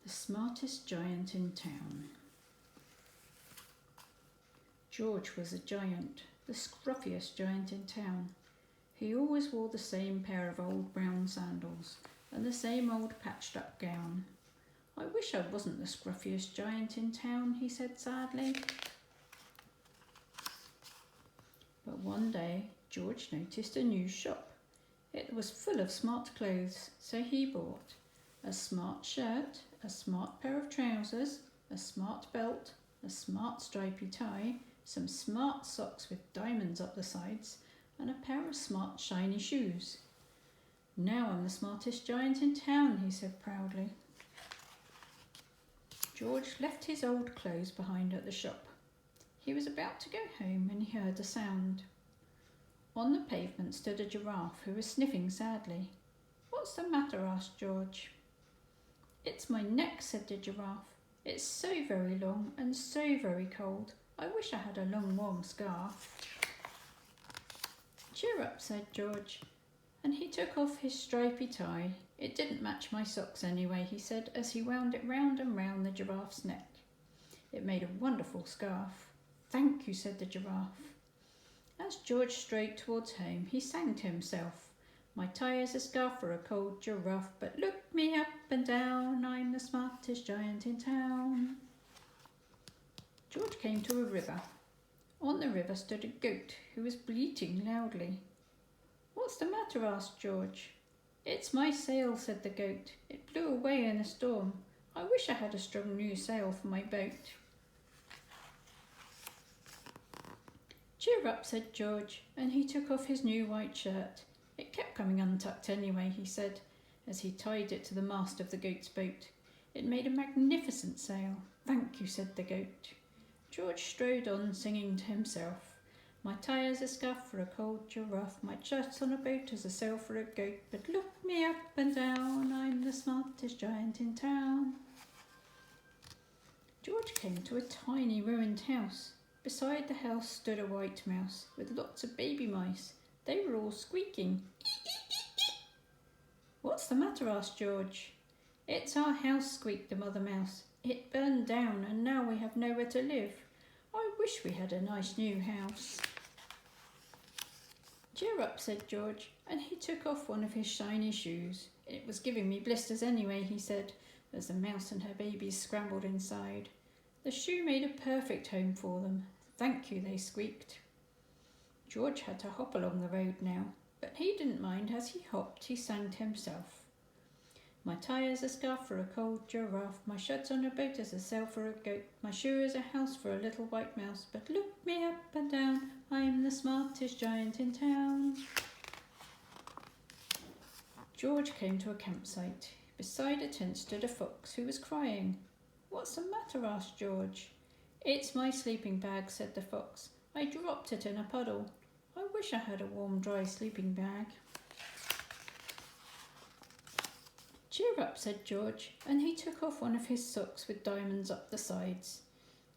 The smartest giant in town. George was a giant, the scruffiest giant in town. He always wore the same pair of old brown sandals and the same old patched-up gown. "I wish I wasn't the scruffiest giant in town," he said sadly. But one day, George noticed a new shop. It was full of smart clothes, so he bought a smart shirt, a smart pair of trousers, a smart belt, a smart stripy tie, some smart socks with diamonds up the sides, and a pair of smart shiny shoes. "Now I'm the smartest giant in town," he said proudly. George left his old clothes behind at the shop. He was about to go home when he heard a sound. On the pavement stood a giraffe who was sniffing sadly. "What's the matter?" asked George. "It's my neck," said the giraffe. "It's so very long and so very cold. I wish I had a long warm scarf." "Cheer up," said George, and he took off his stripy tie. "It didn't match my socks anyway," he said, as he wound it round and round the giraffe's neck. It made a wonderful scarf. "Thank you," said the giraffe. As George strode towards home, he sang to himself, "My tie is a scarf for a cold giraffe, but look me up and down, I'm the smartest giant in town." George came to a river. On the river stood a goat who was bleating loudly. "What's the matter?" asked George. "It's my sail," said the goat. "It blew away in a storm. I wish I had a strong new sail for my boat." "Cheer up," said George, and he took off his new white shirt. "It kept coming untucked anyway," he said, as he tied it to the mast of the goat's boat. "It made a magnificent sail." "Thank you," said the goat. George strode on, singing to himself, "My tie is a scarf for a cold giraffe, my shirt's on a boat as a sail for a goat, but look me up and down, I'm the smartest giant in town." George came to a tiny ruined house. Beside the house stood a white mouse with lots of baby mice. They were all squeaking. "What's the matter?" asked George. "It's our house," squeaked the mother mouse. "It burned down and now we have nowhere to live. I wish we had a nice new house." "Cheer up," said George, and he took off one of his shiny shoes. "It was giving me blisters anyway," he said, as the mouse and her babies scrambled inside. The shoe made a perfect home for them. "Thank you," they squeaked. George had to hop along the road now, but he didn't mind. As he hopped, he sang to himself, "My tie is a scarf for a cold giraffe, my shirt's on a boat as a sail for a goat, my shoe is a house for a little white mouse, but look me up and down, I'm the smartest giant in town." George came to a campsite. Beside a tent stood a fox who was crying. "What's the matter?" asked George. "It's my sleeping bag," said the fox. "I dropped it in a puddle. I wish I had a warm, dry sleeping bag." "Cheer up," said George, and he took off one of his socks with diamonds up the sides.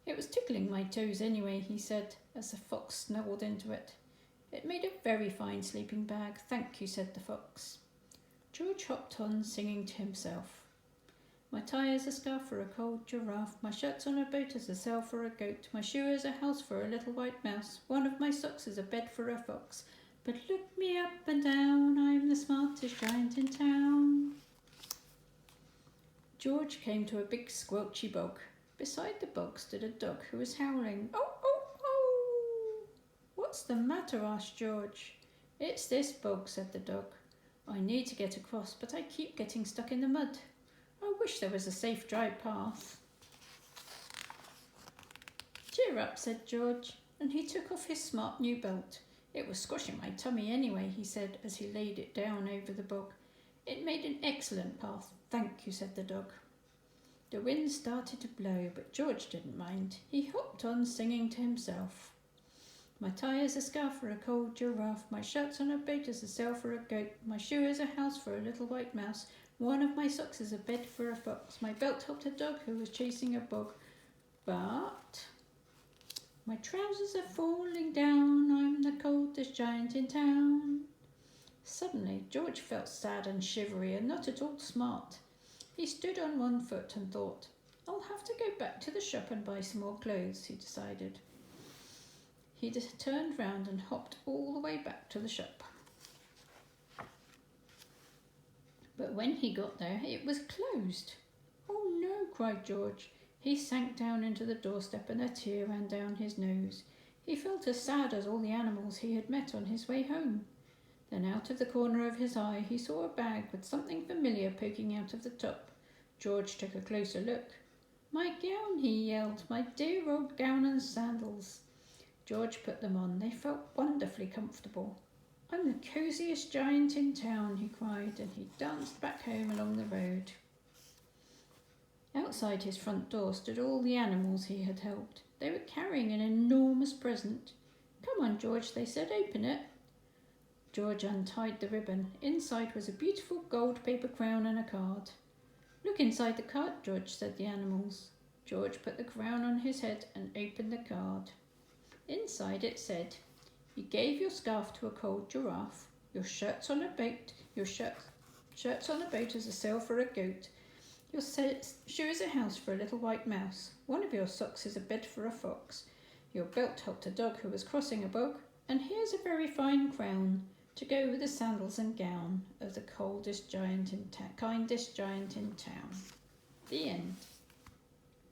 "It was tickling my toes anyway," he said, as the fox snuggled into it. "It made a very fine sleeping bag. Thank you," said the fox. George hopped on, singing to himself, "My tie is a scarf for a cold giraffe, my shirt's on a boat as a sail for a goat, my shoe is a house for a little white mouse, one of my socks is a bed for a fox, but look me up and down, I'm the smartest giant in town." George came to a big squelchy bog. Beside the bog stood a dog who was howling. "Oh, oh, oh!" "What's the matter?" asked George. "It's this bog," said the dog. "I need to get across, but I keep getting stuck in the mud. I wish there was a safe, dry path." "Cheer up," said George, and he took off his smart new belt. "It was squashing my tummy anyway," he said, as he laid it down over the bog. "It made an excellent path. Thank you," said the dog. The wind started to blow, but George didn't mind. He hopped on, singing to himself, "My tie is a scarf for a cold giraffe, my shirt's on a boat as a sail for a goat, my shoe is a house for a little white mouse, one of my socks is a bed for a fox, my belt helped a dog who was chasing a bog, but my trousers are falling down, I'm the coldest giant in town." Suddenly, George felt sad and shivery and not at all smart. He stood on one foot and thought, I'll have to go back to the shop and buy some more clothes, he decided. He turned round and hopped all the way back to the shop. But when he got there, it was closed. Oh no, cried George. He sank down into the doorstep and a tear ran down his nose. He felt as sad as all the animals he had met on his way home. Then out of the corner of his eye he saw a bag with something familiar poking out of the top. George took a closer look. My gown, he yelled, my dear old gown and sandals. George put them on. They felt wonderfully comfortable. I'm the cosiest giant in town, he cried, and he danced back home along the road. Outside his front door stood all the animals he had helped. They were carrying an enormous present. Come on, George, they said, open it. George untied the ribbon. Inside was a beautiful gold paper crown and a card. Look inside the card, George, said the animals. George put the crown on his head and opened the card. Inside it said, you gave your scarf to a cold giraffe, your shirts on a boat, shirts on a boat as a sail for a goat, your shoe is a house for a little white mouse, one of your socks is a bed for a fox, your belt helped a dog who was crossing a bog, and here's a very fine crown to go with the sandals and gown of the kindest giant in town. The end.